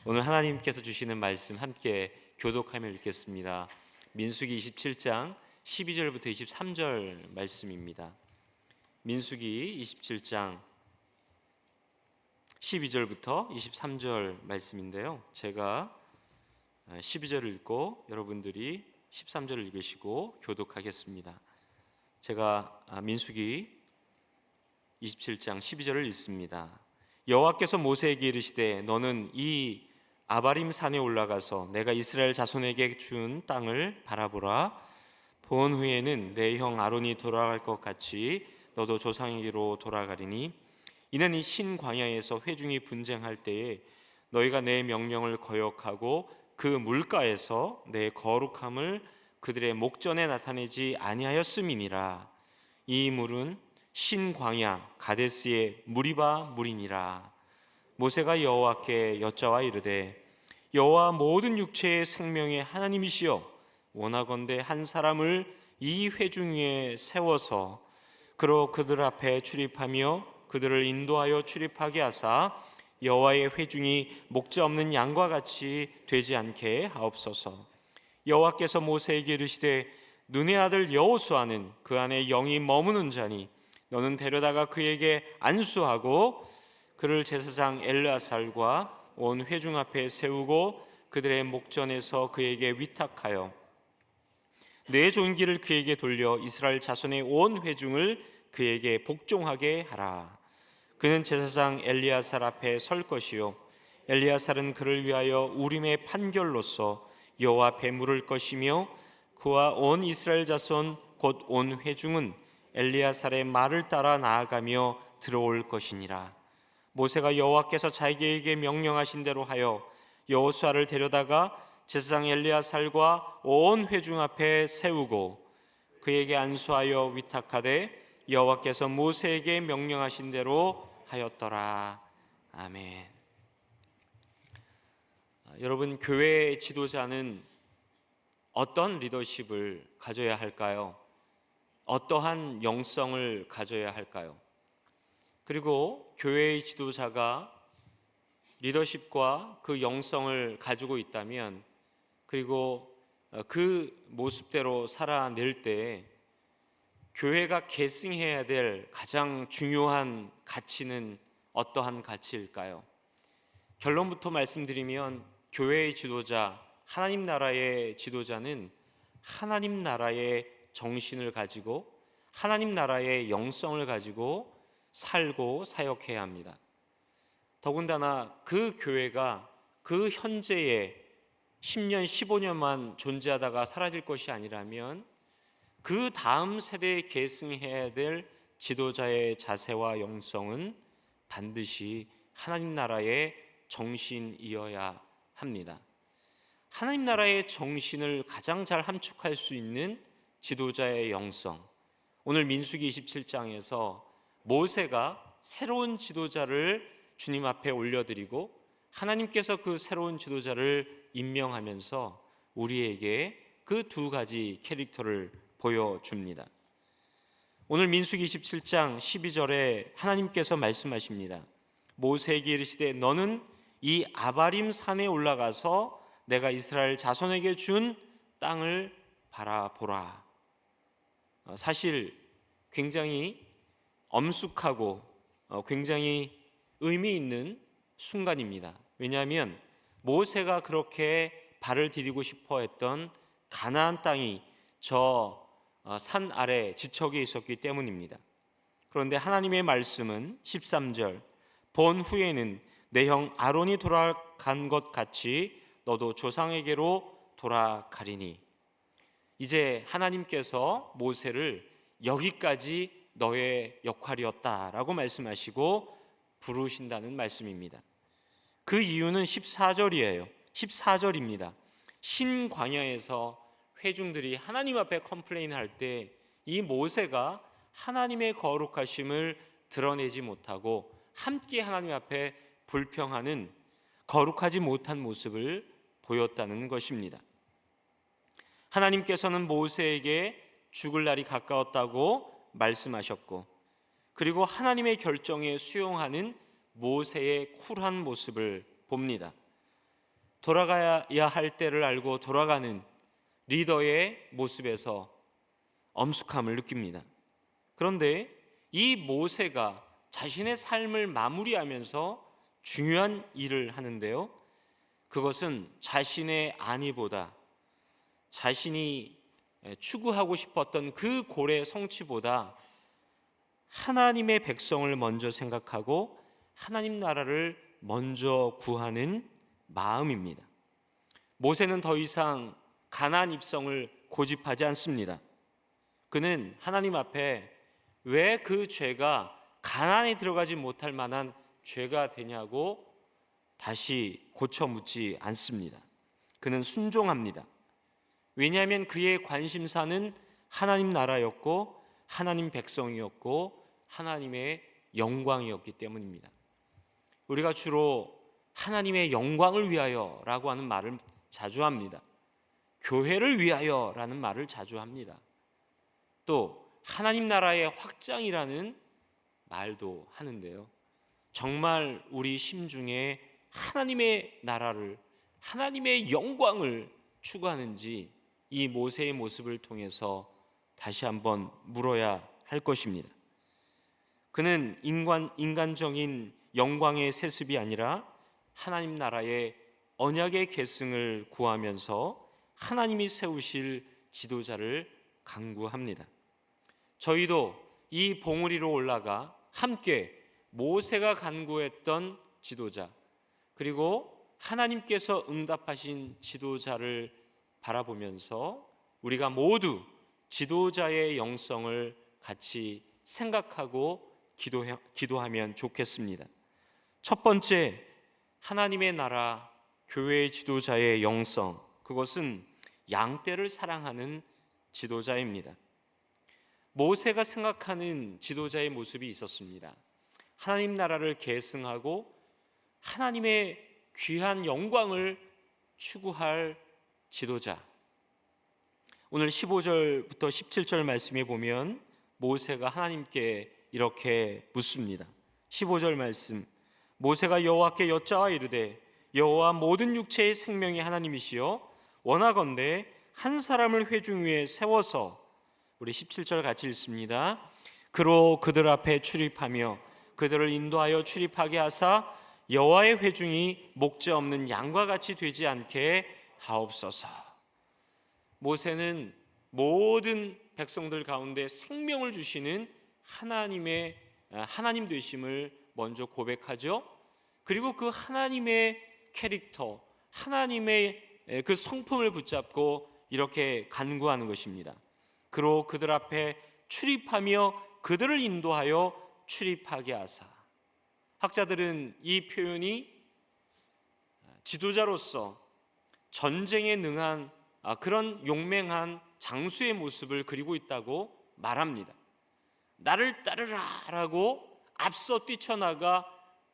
오늘 하나님께서 주시는 말씀 함께 교독하며 읽겠습니다. 민수기 27장 12절부터 23절 말씀입니다. 민수기 27장 12절부터 23절 말씀인데요, 제가 12절을 읽고 여러분들이 13절을 읽으시고 교독하겠습니다. 제가 민수기 27장 12절을 읽습니다. 여호와께서 모세에게 이르시되 너는 이 아바림 산에 올라가서 내가 이스라엘 자손에게 준 땅을 바라보라. 본 후에는 내 형 아론이 돌아갈 것 같이 너도 조상에게로 돌아가리니 이는 이 신 광야에서 회중이 분쟁할 때에 너희가 내 명령을 거역하고 그 물가에서 내 거룩함을 그들의 목전에 나타내지 아니하였음이니라. 이 물은 신 광야 가데스의 무리바 물이니라. 모세가 여호와께 여짜와 이르되 여호와 모든 육체의 생명의 하나님이시여, 원하건대 한 사람을 이 회중 위에 세워서 그로 그들 앞에 출입하며 그들을 인도하여 출입하게 하사 여호와의 회중이 목자 없는 양과 같이 되지 않게 하옵소서. 여호와께서 모세에게 이르시되 눈의 아들 여호수아는 그 안에 영이 머무는 자니 너는 데려다가 그에게 안수하고 그를 제사장 엘르아살과 온 회중 앞에 세우고 그들의 목전에서 그에게 위탁하여 내 존귀를 그에게 돌려 이스라엘 자손의 온 회중을 그에게 복종하게 하라. 그는 제사장 엘리아살 앞에 설 것이요 엘리아살은 그를 위하여 우림의 판결로서 여호와 앞에 물을 것이며 그와 온 이스라엘 자손 곧 온 회중은 엘리아살의 말을 따라 나아가며 들어올 것이니라. 모세가 여호와께서 자기에게 명령하신 대로 하여 여호수아를 데려다가 제사장 엘리아살과 온 회중 앞에 세우고 그에게 안수하여 위탁하되 여호와께서 모세에게 명령하신 대로 하였더라. 아멘. 여러분, 교회의 지도자는 어떤 리더십을 가져야 할까요? 어떠한 영성을 가져야 할까요? 그리고 교회의 지도자가 리더십과 그 영성을 가지고 있다면, 그리고 그 모습대로 살아낼 때 교회가 계승해야 될 가장 중요한 가치는 어떠한 가치일까요? 결론부터 말씀드리면 교회의 지도자, 하나님 나라의 지도자는 하나님 나라의 정신을 가지고 하나님 나라의 영성을 가지고 살고 사역해야 합니다. 더군다나 그 교회가 그 현재의 10년, 15년만 존재하다가 사라질 것이 아니라면 그 다음 세대에 계승해야 될 지도자의 자세와 영성은 반드시 하나님 나라의 정신이어야 합니다. 하나님 나라의 정신을 가장 잘 함축할 수 있는 지도자의 영성, 오늘 민수기 27장에서 모세가 새로운 지도자를 주님 앞에 올려드리고 하나님께서 그 새로운 지도자를 임명하면서 우리에게 그 두 가지 캐릭터를 보여줍니다. 오늘 민수기 27장 12절에 하나님께서 말씀하십니다. 모세에게 이르시되 너는 이 아바림 산에 올라가서 내가 이스라엘 자손에게 준 땅을 바라보라. 사실 굉장히 엄숙하고 굉장히 의미 있는 순간입니다. 왜냐하면 모세가 그렇게 발을 디디고 싶어 했던 가나안 땅이 저 산 아래 지척에 있었기 때문입니다. 그런데 하나님의 말씀은 13절 본 후에는 내 형 아론이 돌아간 것 같이 너도 조상에게로 돌아가리니, 이제 하나님께서 모세를 여기까지 너의 역할이었다라고 말씀하시고 부르신다는 말씀입니다. 그 이유는 14절이에요. 14절입니다. 신광야에서 회중들이 하나님 앞에 컴플레인할 때 이 모세가 하나님의 거룩하심을 드러내지 못하고 함께 하나님 앞에 불평하는 거룩하지 못한 모습을 보였다는 것입니다. 하나님께서는 모세에게 죽을 날이 가까웠다고 말씀하셨고, 그리고 하나님의 결정에 수용하는 모세의 쿨한 모습을 봅니다. 돌아가야 할 때를 알고 돌아가는 리더의 모습에서 엄숙함을 느낍니다. 그런데 이 모세가 자신의 삶을 마무리하면서 중요한 일을 하는데요, 그것은 자신의 안위보다, 자신이 추구하고 싶었던 그 고래 성취보다 하나님의 백성을 먼저 생각하고 하나님 나라를 먼저 구하는 마음입니다. 모세는 더 이상 가나안 입성을 고집하지 않습니다. 그는 하나님 앞에 왜 그 죄가 가나안에 들어가지 못할 만한 죄가 되냐고 다시 고쳐 묻지 않습니다. 그는 순종합니다. 왜냐하면 그의 관심사는 하나님 나라였고 하나님 백성이었고 하나님의 영광이었기 때문입니다. 우리가 주로 하나님의 영광을 위하여라고 하는 말을 자주 합니다. 교회를 위하여라는 말을 자주 합니다. 또 하나님 나라의 확장이라는 말도 하는데요, 정말 우리 심중에 하나님의 나라를, 하나님의 영광을 추구하는지 이 모세의 모습을 통해서 다시 한번 물어야 할 것입니다. 그는 인간적인 영광의 세습이 아니라 하나님 나라의 언약의 계승을 구하면서 하나님이 세우실 지도자를 간구합니다. 저희도 이 봉우리로 올라가 함께 모세가 간구했던 지도자, 그리고 하나님께서 응답하신 지도자를 바라보면서 우리가 모두 지도자의 영성을 같이 생각하고 기도하면 좋겠습니다. 첫 번째, 하나님의 나라, 교회의 지도자의 영성, 그것은 양떼를 사랑하는 지도자입니다. 모세가 생각하는 지도자의 모습이 있었습니다. 하나님 나라를 계승하고 하나님의 귀한 영광을 추구할 지도자. 오늘 15절부터 17절 말씀에 보면 모세가 하나님께 이렇게 묻습니다. 15절 말씀, 모세가 여호와께 여짜와 이르되 여호와 모든 육체의 생명의 하나님이시여 원하건대 한 사람을 회중 위에 세워서, 우리 17절 같이 읽습니다. 그로 그들 앞에 출입하며 그들을 인도하여 출입하게 하사 여호와의 회중이 목재 없는 양과 같이 되지 않게 하옵소서. 모세는 모든 백성들 가운데 생명을 주시는 하나님 되심을 먼저 고백하죠. 그리고 그 하나님의 캐릭터, 하나님의 그 성품을 붙잡고 이렇게 간구하는 것입니다. 그로 그들 앞에 출입하며 그들을 인도하여 출입하게 하사. 학자들은 이 표현이 지도자로서 전쟁에 능한 그런 용맹한 장수의 모습을 그리고 있다고 말합니다. 나를 따르라라고 앞서 뛰쳐나가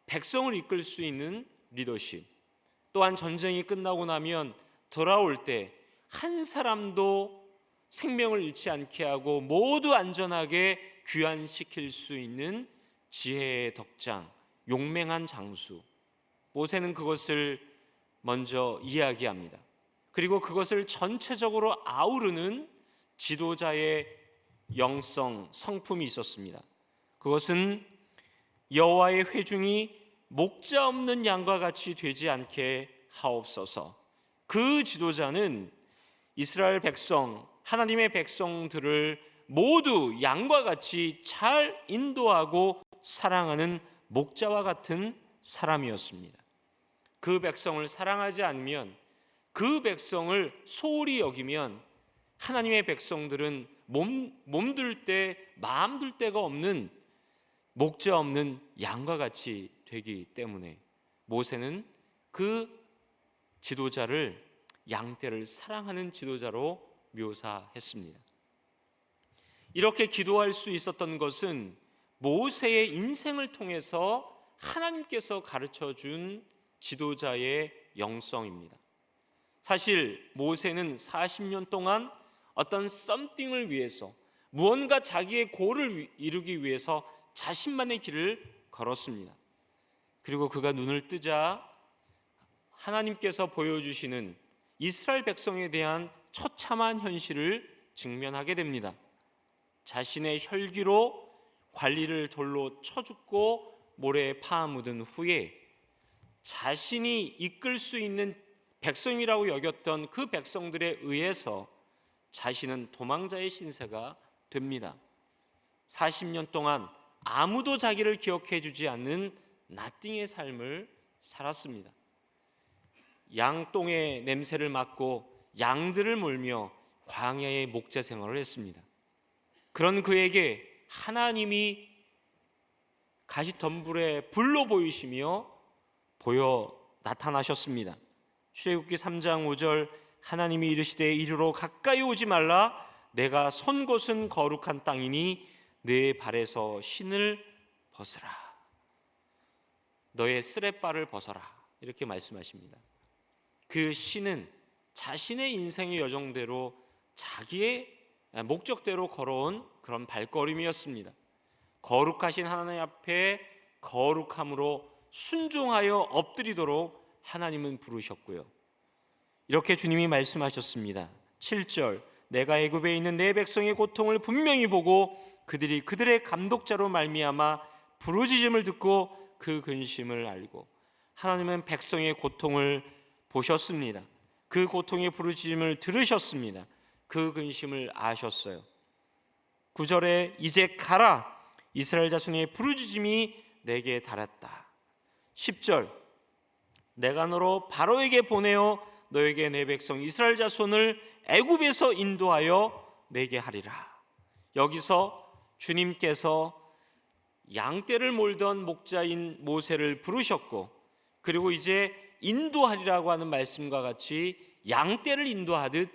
백성을 이끌 수 있는 리더십, 또한 전쟁이 끝나고 나면 돌아올 때 한 사람도 생명을 잃지 않게 하고 모두 안전하게 귀환시킬 수 있는 지혜의 덕장, 용맹한 장수. 모세는 그것을 먼저 이야기합니다. 그리고 그것을 전체적으로 아우르는 지도자의 영성, 성품이 있었습니다. 그것은 여호와의 회중이 목자 없는 양과 같이 되지 않게 하옵소서. 그 지도자는 이스라엘 백성, 하나님의 백성들을 모두 양과 같이 잘 인도하고 사랑하는 목자와 같은 사람이었습니다. 그 백성을 사랑하지 않으면, 그 백성을 소홀히 여기면 하나님의 백성들은 몸둘 때, 마음 둘 데가 없는 목자 없는 양과 같이 되기 때문에 모세는 그 지도자를 양떼를 사랑하는 지도자로 묘사했습니다. 이렇게 기도할 수 있었던 것은 모세의 인생을 통해서 하나님께서 가르쳐 준 지도자의 영성입니다. 사실 모세는 40년 동안 어떤 썸띵을 위해서, 무언가 자기의 골을 이루기 위해서 자신만의 길을 걸었습니다. 그리고 그가 눈을 뜨자 하나님께서 보여주시는 이스라엘 백성에 대한 처참한 현실을 직면하게 됩니다. 자신의 혈기로 관리를 돌로 쳐 죽고 모래에 파묻은 후에 자신이 이끌 수 있는 백성이라고 여겼던 그 백성들에 의해서 자신은 도망자의 신세가 됩니다. 40년 동안 아무도 자기를 기억해 주지 않는 나띵의 삶을 살았습니다. 양똥의 냄새를 맡고 양들을 몰며 광야의 목자 생활을 했습니다. 그런 그에게 하나님이 가시덤불에 불로 보이시며 보여 나타나셨습니다. 출애굽기 3장 5절, 하나님이 이르시되 이리로 가까이 오지 말라, 내가 선 곳은 거룩한 땅이니 내 발에서 신을 벗으라, 너의 쓰레빠를 벗어라, 이렇게 말씀하십니다. 그 신은 자신의 인생의 여정대로 자기의 목적대로 걸어온 그런 발걸음이었습니다. 거룩하신 하나님 앞에 거룩함으로 순종하여 엎드리도록 하나님은 부르셨고요. 이렇게 주님이 말씀하셨습니다. 7절, 내가 애굽에 있는 내 백성의 고통을 분명히 보고 그들이 그들의 감독자로 말미암아 부르짖음을 듣고 그 근심을 알고. 하나님은 백성의 고통을 보셨습니다. 그 고통의 부르짖음을 들으셨습니다. 그 근심을 아셨어요. 9절에 이제 가라, 이스라엘 자손의 부르짖음이 내게 달았다. 10절, 내가 너로 바로에게 보내어 너에게 내 백성 이스라엘 자손을 애굽에서 인도하여 내게 하리라. 여기서 주님께서 양떼를 몰던 목자인 모세를 부르셨고, 그리고 이제 인도하리라고 하는 말씀과 같이 양떼를 인도하듯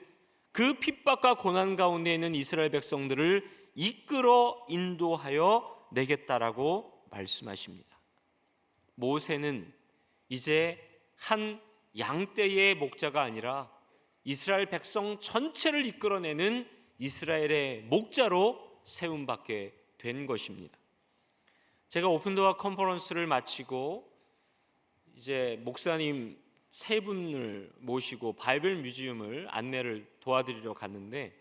그 핍박과 고난 가운데 있는 이스라엘 백성들을 이끌어 인도하여 내겠다라고 말씀하십니다. 모세는 이제 한 양떼의 목자가 아니라 이스라엘 백성 전체를 이끌어내는 이스라엘의 목자로 세움받게 된 것입니다. 제가 오픈도어 컨퍼런스를 마치고 이제 목사님 세 분을 모시고 바이블 뮤지엄을 안내를 도와드리러 갔는데,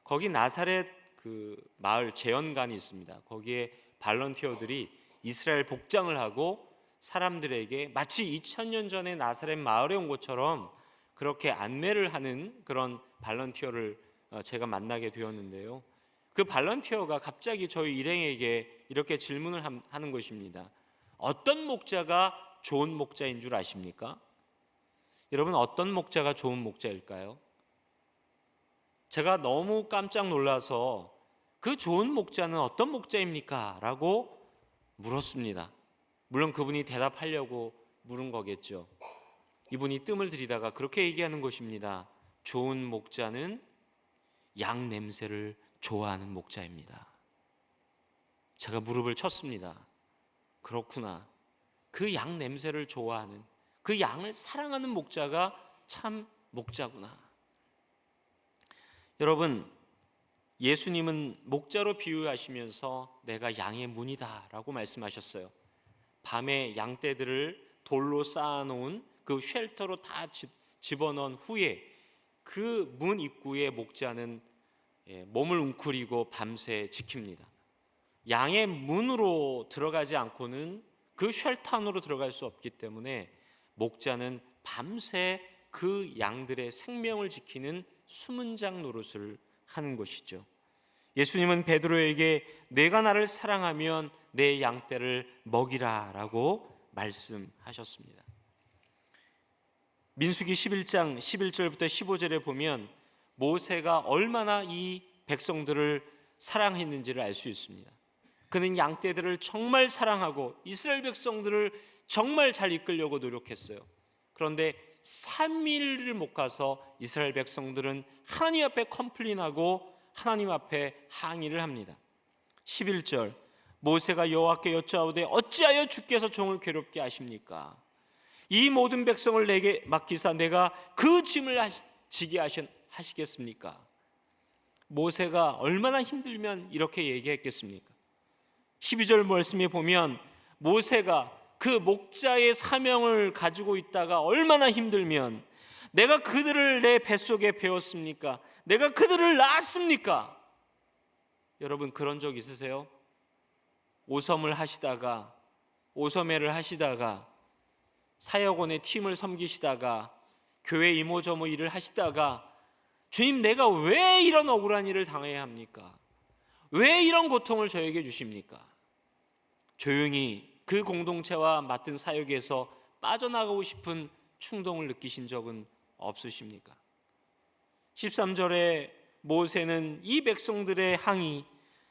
거기 나사렛 그 마을 재연관이 있습니다. 거기에 발런티어들이 이스라엘 복장을 하고 사람들에게 마치 2000년 전에 나사렛 마을에 온 것처럼 그렇게 안내를 하는 그런 발런티어를 제가 만나게 되었는데요. 그 발런티어가 갑자기 저희 일행에게 이렇게 질문을 하는 것입니다. 어떤 목자가 좋은 목자인 줄 아십니까? 여러분, 어떤 목자가 좋은 목자일까요? 제가 너무 깜짝 놀라서 그 좋은 목자는 어떤 목자입니까? 라고 물었습니다. 물론 그분이 대답하려고 물은 거겠죠. 이분이 뜸을 들이다가 그렇게 얘기하는 것입니다. 좋은 목자는 양 냄새를 좋아하는 목자입니다. 제가 무릎을 쳤습니다. 그렇구나. 그 양 냄새를 좋아하는, 그 양을 사랑하는 목자가 참 목자구나. 여러분, 예수님은 목자로 비유하시면서 내가 양의 문이다 라고 말씀하셨어요. 밤에 양떼들을 돌로 쌓아놓은 그 쉘터로 다 집어넣은 후에 그 문 입구에 목자는 몸을 웅크리고 밤새 지킵니다. 양의 문으로 들어가지 않고는 그 쉘터 안으로 들어갈 수 없기 때문에 목자는 밤새 그 양들의 생명을 지키는 수문장 노릇을 하는 것이죠. 예수님은 베드로에게 내가 나를 사랑하면 내 양떼를 먹이라 라고 말씀하셨습니다. 민수기 11장 11절부터 15절에 보면 모세가 얼마나 이 백성들을 사랑했는지를 알 수 있습니다. 그는 양떼들을 정말 사랑하고 이스라엘 백성들을 정말 잘 이끌려고 노력했어요. 그런데 3일을 못 가서 이스라엘 백성들은 하나님 앞에 컴플레인하고 하나님 앞에 항의를 합니다. 11절, 모세가 여호와께 여짜오되 어찌하여 주께서 종을 괴롭게 하십니까? 이 모든 백성을 내게 맡기사 내가 그 짐을 지게 하시겠습니까? 모세가 얼마나 힘들면 이렇게 얘기했겠습니까? 12절 말씀에 보면 모세가 그 목자의 사명을 가지고 있다가 얼마나 힘들면 내가 그들을 내 뱃속에 배웠습니까? 내가 그들을 낳았습니까? 여러분 그런 적 있으세요? 오섬을 하시다가, 오섬회를 하시다가, 사역원의 팀을 섬기시다가, 교회 이모저모 일을 하시다가, 주님 내가 왜 이런 억울한 일을 당해야 합니까? 왜 이런 고통을 저에게 주십니까? 조용히 그 공동체와 맡은 사역에서 빠져나가고 싶은 충동을 느끼신 적은 없으십니까? 13절에 모세는 이 백성들의 항의,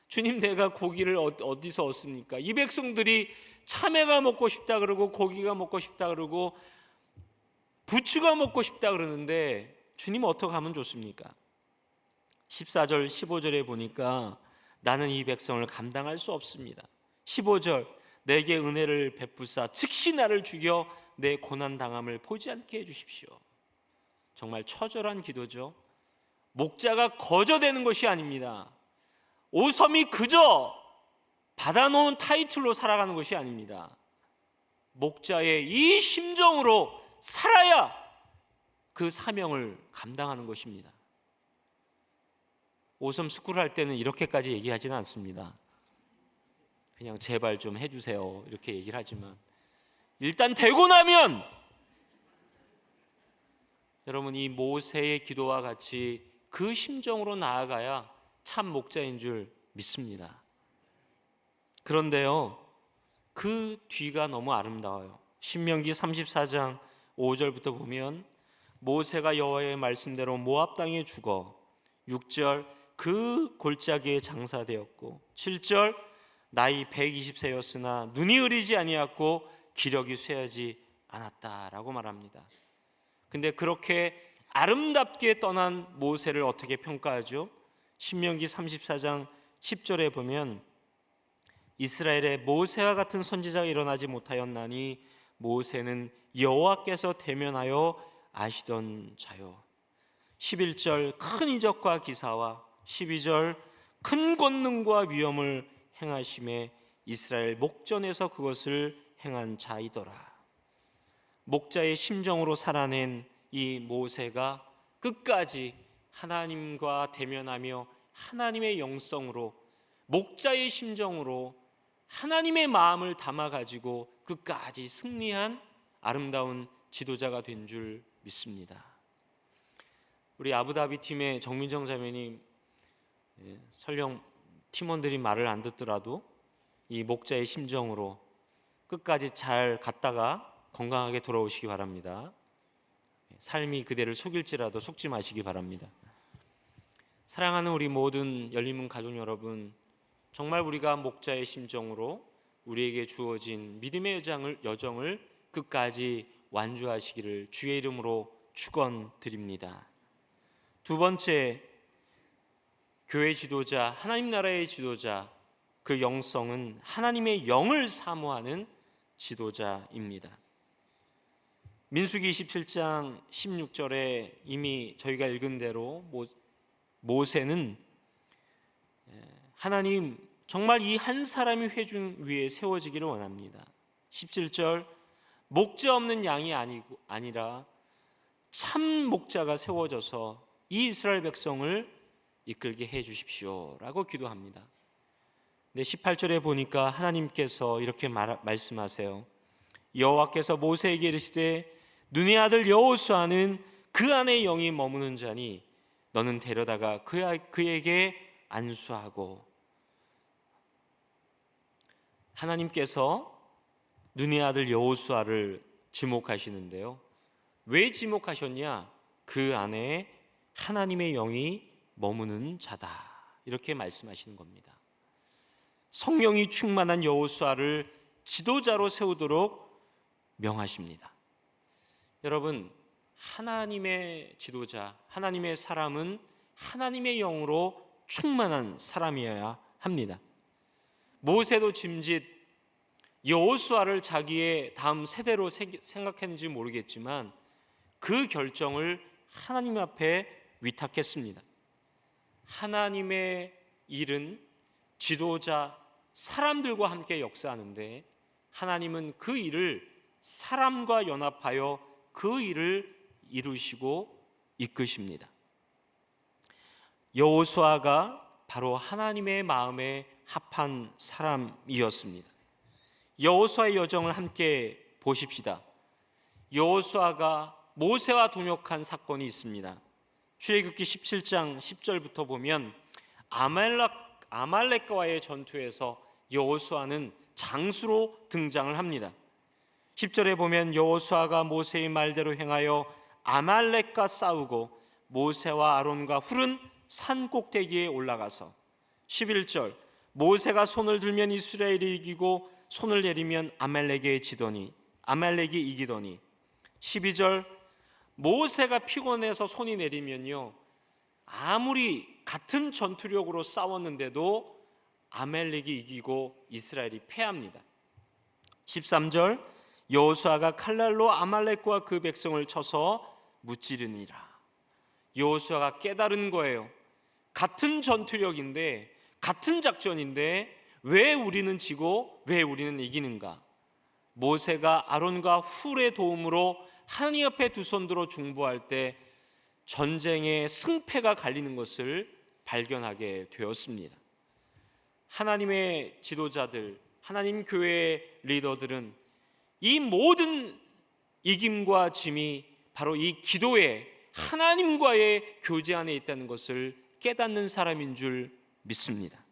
주님 내가 고기를 어디서 얻습니까? 이 백성들이 참외가 먹고 싶다 그러고 고기가 먹고 싶다 그러고 부추가 먹고 싶다 그러는데 주님 어떻게 하면 좋습니까? 14절 15절에 보니까 나는 이 백성을 감당할 수 없습니다. 15절 내게 은혜를 베푸사 즉시 나를 죽여 내 고난당함을 보지 않게 해주십시오. 정말 처절한 기도죠. 목자가 거저되는 것이 아닙니다. 오섬이 그저 받아놓은 타이틀로 살아가는 것이 아닙니다. 목자의 이 심정으로 살아야 그 사명을 감당하는 것입니다. 오섬 스쿨 할 때는 이렇게까지 얘기하지는 않습니다. 그냥 제발 좀 해주세요 이렇게 얘기를 하지만 일단 되고 나면 여러분 이 모세의 기도와 같이 그 심정으로 나아가야 참 목자인 줄 믿습니다. 그런데요 그 뒤가 너무 아름다워요. 신명기 34장 5절부터 보면 모세가 여호와의 말씀대로 모압 땅에 죽어 6절 그 골짜기에 장사되었고 7절 나이 120세였으나 눈이 흐리지 아니하였고 기력이 쇠하지 않았다라고 말합니다. 근데 그렇게 아름답게 떠난 모세를 어떻게 평가하죠? 신명기 34장 10절에 보면 이스라엘에 모세와 같은 선지자가 일어나지 못하였나니 모세는 여호와께서 대면하여 아시던 자요. 11절 큰 이적과 기사와 12절 큰 권능과 위엄을 행하심에 이스라엘 목전에서 그것을 행한 자이더라. 목자의 심정으로 살아낸 이 모세가 끝까지 하나님과 대면하며 하나님의 영성으로 목자의 심정으로 하나님의 마음을 담아가지고 끝까지 승리한 아름다운 지도자가 된 줄 믿습니다. 우리 아부다비 팀의 정민정 자매님 설령 팀원들이 말을 안 듣더라도 이 목자의 심정으로 끝까지 잘 갔다가 건강하게 돌아오시기 바랍니다. 삶이 그대를 속일지라도 속지 마시기 바랍니다. 사랑하는 우리 모든 열린문 가족 여러분, 정말 우리가 목자의 심정으로 우리에게 주어진 믿음의 여정을 끝까지 완주하시기를 주의 이름으로 축원드립니다. 두 번째, 교회 지도자, 하나님 나라의 지도자, 그 영성은 하나님의 영을 사모하는 지도자입니다. 민수기 27장 16절에 이미 저희가 읽은 대로 모세는 하나님 정말 이 한 사람이 회중 위에 세워지기를 원합니다. 17절 목자 없는 양이 아니라 참 목자가 세워져서 이 이스라엘 백성을 이끌게 해 주십시오라고 기도합니다. 근데 18절에 보니까 하나님께서 이렇게 말씀하세요. 여호와께서 모세에게 이르시되 눈의 아들 여호수아는 그 안에 영이 머무는 자니 너는 데려다가 그에게 안수하고. 하나님께서 눈의 아들 여호수아를 지목하시는데요. 왜 지목하셨냐? 그 안에 하나님의 영이 머무는 자다 이렇게 말씀하시는 겁니다. 성령이 충만한 여호수아를 지도자로 세우도록 명하십니다. 여러분, 하나님의 지도자, 하나님의 사람은 하나님의 영으로 충만한 사람이어야 합니다. 모세도 짐짓 여호수아를 자기의 다음 세대로 생각했는지 모르겠지만 그 결정을 하나님 앞에 위탁했습니다. 하나님의 일은 지도자, 사람들과 함께 역사하는데 하나님은 그 일을 사람과 연합하여 그 일을 이루시고 이끄십니다. 여호수아가 바로 하나님의 마음에 합한 사람이었습니다. 여호수아의 여정을 함께 보십시다. 여호수아가 모세와 동역한 사건이 있습니다. 출애굽기 17장 10절부터 보면 아말렉과의 전투에서 여호수아는 장수로 등장을 합니다. 10절에 보면 여호수아가 모세의 말대로 행하여 아말렉과 싸우고 모세와 아론과 훌은 산 꼭대기에 올라가서 11절 모세가 손을 들면 이스라엘이 이기고 손을 내리면 아말렉이 이기더니 12절 모세가 피곤해서 손이 내리면요 아무리 같은 전투력으로 싸웠는데도 아말렉이 이기고 이스라엘이 패합니다. 13절 여호수아가 칼날로 아말렉과 그 백성을 쳐서 무찌르니라. 여호수아가 깨달은 거예요. 같은 전투력인데 같은 작전인데 왜 우리는 지고 왜 우리는 이기는가? 모세가 아론과 훌의 도움으로 하나님 앞에 두 손 들어 중보할 때 전쟁의 승패가 갈리는 것을 발견하게 되었습니다. 하나님의 지도자들, 하나님 교회의 리더들은 이 모든 이김과 짐이 바로 이 기도에 하나님과의 교제 안에 있다는 것을 깨닫는 사람인 줄 믿습니다.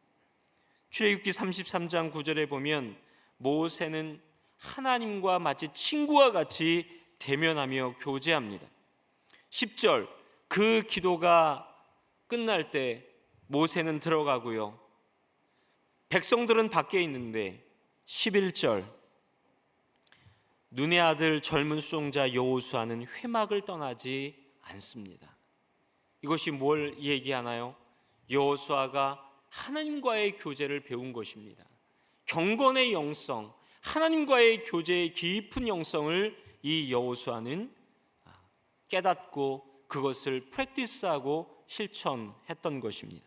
출애굽기 33장 9절에 보면 모세는 하나님과 마치 친구와 같이 대면하며 교제합니다. 10절 그 기도가 끝날 때 모세는 들어가고요 백성들은 밖에 있는데 11절 눈의 아들 젊은 수종자 여호수아는 회막을 떠나지 않습니다. 이것이 뭘 얘기하나요? 여호수아가 하나님과의 교제를 배운 것입니다. 경건의 영성, 하나님과의 교제의 깊은 영성을 이 여호수아는 깨닫고 그것을 프랙티스하고 실천했던 것입니다.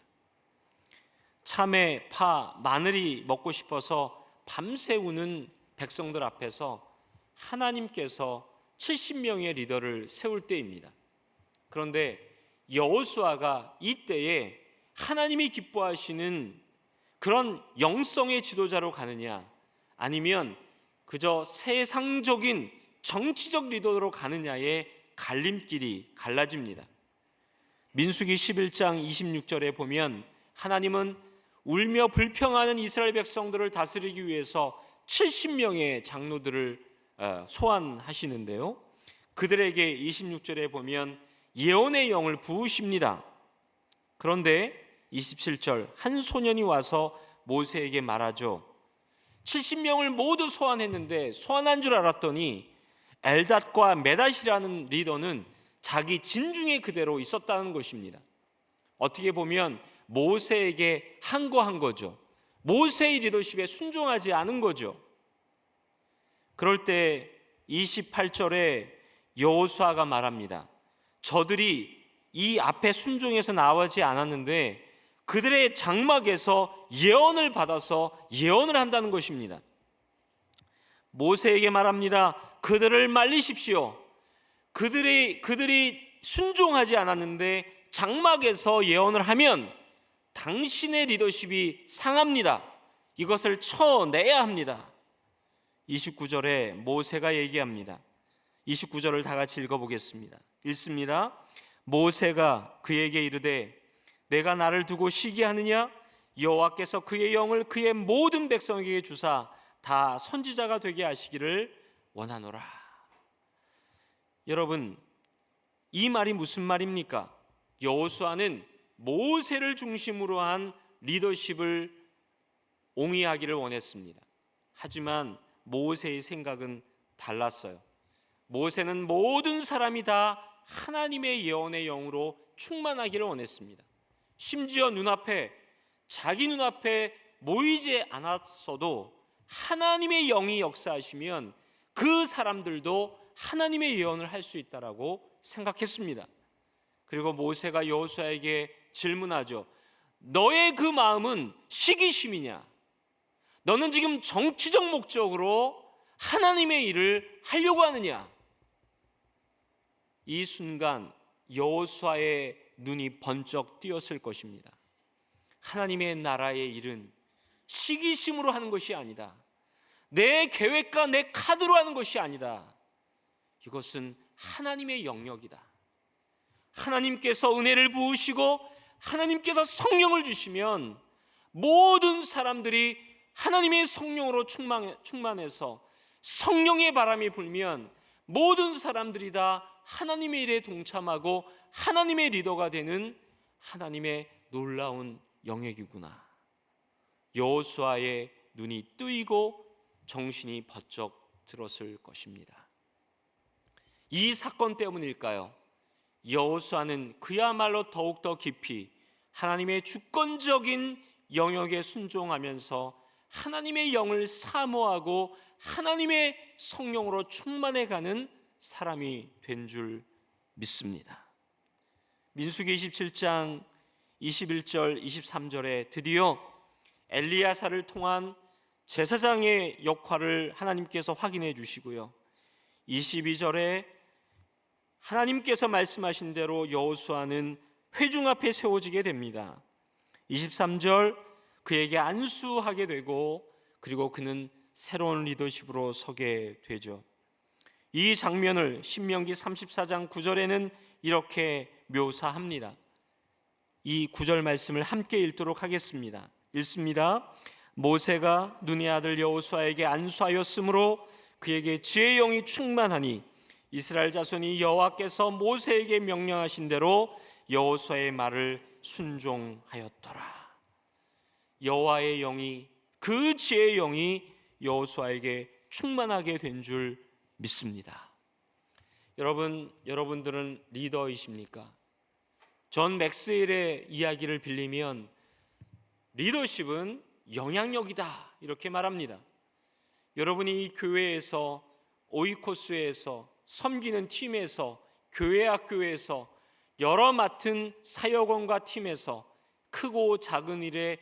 참외, 파, 마늘이 먹고 싶어서 밤새 우는 백성들 앞에서 하나님께서 70명의 리더를 세울 때입니다. 그런데 여호수아가 이때에 하나님이 기뻐하시는 그런 영성의 지도자로 가느냐 아니면 그저 세상적인 정치적 리더로 가느냐의 갈림길이 갈라집니다. 민수기 11장 26절에 보면 하나님은 울며 불평하는 이스라엘 백성들을 다스리기 위해서 70명의 장로들을 소환하시는데요 그들에게 26절에 보면 예언의 영을 부으십니다. 그런데 27절 한 소년이 와서 모세에게 말하죠. 70명을 모두 소환했는데 소환한 줄 알았더니 엘닷과 메닷이라는 리더는 자기 진중에 그대로 있었다는 것입니다. 어떻게 보면 모세에게 항거한 거죠. 모세의 리더십에 순종하지 않은 거죠. 그럴 때 28절에 여호수아가 말합니다. 저들이 이 앞에 순종해서 나오지 않았는데 그들의 장막에서 예언을 받아서 예언을 한다는 것입니다. 모세에게 말합니다. 그들을 말리십시오. 그들이 순종하지 않았는데 장막에서 예언을 하면 당신의 리더십이 상합니다. 이것을 쳐내야 합니다. 29절에 모세가 얘기합니다. 29절을 다 같이 읽어보겠습니다. 읽습니다. 모세가 그에게 이르되 내가 나를 두고 시기하느냐? 여호와께서 그의 영을 그의 모든 백성에게 주사 다 선지자가 되게 하시기를 원하노라. 여러분, 이 말이 무슨 말입니까? 여호수아는 모세를 중심으로 한 리더십을 옹이하기를 원했습니다. 하지만 모세의 생각은 달랐어요. 모세는 모든 사람이 다 하나님의 예언의 영으로 충만하기를 원했습니다. 심지어 자기 눈앞에 모이지 않았어도 하나님의 영이 역사하시면 그 사람들도 하나님의 예언을 할 수 있다라고 생각했습니다. 그리고 모세가 여호수아에게 질문하죠. 너의 그 마음은 시기심이냐? 너는 지금 정치적 목적으로 하나님의 일을 하려고 하느냐? 이 순간 여호수아의 눈이 번쩍 띄었을 것입니다. 하나님의 나라의 일은 시기심으로 하는 것이 아니다. 내 계획과 내 카드로 하는 것이 아니다. 이것은 하나님의 영역이다. 하나님께서 은혜를 부으시고 하나님께서 성령을 주시면 모든 사람들이 하나님의 성령으로 충만해서 성령의 바람이 불면 모든 사람들이 다 하나님의 일에 동참하고 하나님의 리더가 되는 하나님의 놀라운 영역이구나. 여호수아의 눈이 뜨이고 정신이 번쩍 들었을 것입니다. 이 사건 때문일까요? 여호수아는 그야말로 더욱더 깊이 하나님의 주권적인 영역에 순종하면서 하나님의 영을 사모하고 하나님의 성령으로 충만해가는 사람이 된 줄 믿습니다. 민수기 27장 21절 23절에 드디어 엘리야사를 통한 제사장의 역할을 하나님께서 확인해 주시고요, 22절에 하나님께서 말씀하신 대로 여호수아는 회중 앞에 세워지게 됩니다. 23절 그에게 안수하게 되고 그리고 그는 새로운 리더십으로 서게 되죠. 이 장면을 신명기 34장 9절에는 이렇게 묘사합니다. 이 9절 말씀을 함께 읽도록 하겠습니다. 읽습니다. 모세가 눈의 아들 여호수아에게 안수하였으므로 그에게 지혜의 영이 충만하니 이스라엘 자손이 여호와께서 모세에게 명령하신 대로 여호수아의 말을 순종하였더라. 여호와의 영이, 그 지혜의 영이 여호수아에게 충만하게 된 줄 믿습니다. 여러분들은 리더이십니까? 존 맥스웰의 이야기를 빌리면 리더십은 영향력이다 이렇게 말합니다. 여러분이 이 교회에서, 오이코스에서, 섬기는 팀에서, 교회 학교에서, 여러 맡은 사역원과 팀에서 크고 작은 일에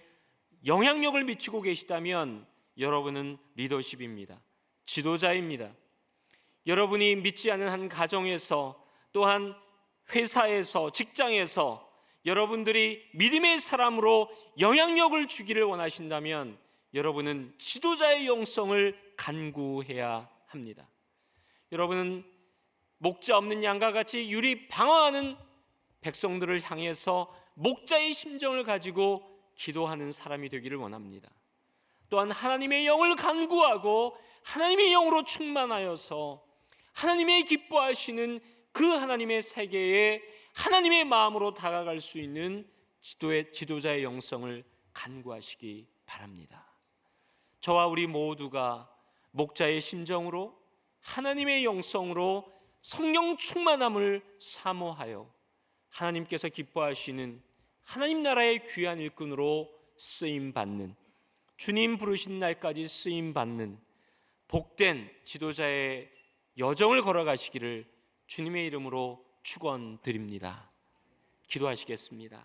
영향력을 미치고 계시다면 여러분은 리더십입니다. 지도자입니다. 여러분이 믿지 않는 한 가정에서, 또한 회사에서, 직장에서 여러분들이 믿음의 사람으로 영향력을 주기를 원하신다면 여러분은 지도자의 영성을 간구해야 합니다. 여러분은 목자 없는 양과 같이 유리 방황하는 백성들을 향해서 목자의 심정을 가지고 기도하는 사람이 되기를 원합니다. 또한 하나님의 영을 간구하고 하나님의 영으로 충만하여서 하나님의 기뻐하시는 그 하나님의 세계에 하나님의 마음으로 다가갈 수 있는 지도자의 영성을 간구하시기 바랍니다. 저와 우리 모두가 목자의 심정으로 하나님의 영성으로 성령 충만함을 사모하여 하나님께서 기뻐하시는 하나님 나라의 귀한 일꾼으로 쓰임받는, 주님 부르신 날까지 쓰임받는 복된 지도자의 여정을 걸어가시기를 주님의 이름으로 축원드립니다. 기도하시겠습니다.